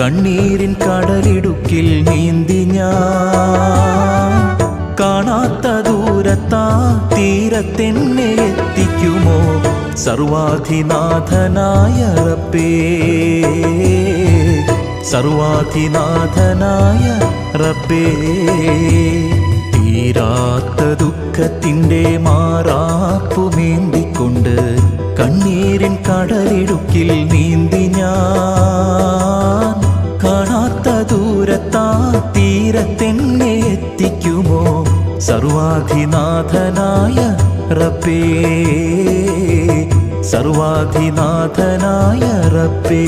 കണ്ണീരിൻ കടലിടുക്കിൽ നീന്തി ഞാൻ കാണാത്ത ദൂരത്താ തീരത്തെന്നെ എത്തിക്കുമോ സർവാധിനാഥനായ റബ്ബേ, സർവാധിനാഥനായ റബ്ബേ. തീരാത്ത ദുഃഖത്തിൻ്റെ മാറാപ്പുമേന്തിക്കൊണ്ട് കണ്ണീരിൻ കടലിടുക്കിൽ നീന്തി ഞാൻ കാണാത്ത ദൂരത്താ തീരത്തെന്നെ എത്തിക്കുമോ സർവാധിനാഥനായ റബ്ബേ, സർവാധിനാഥനായ റബ്ബേ.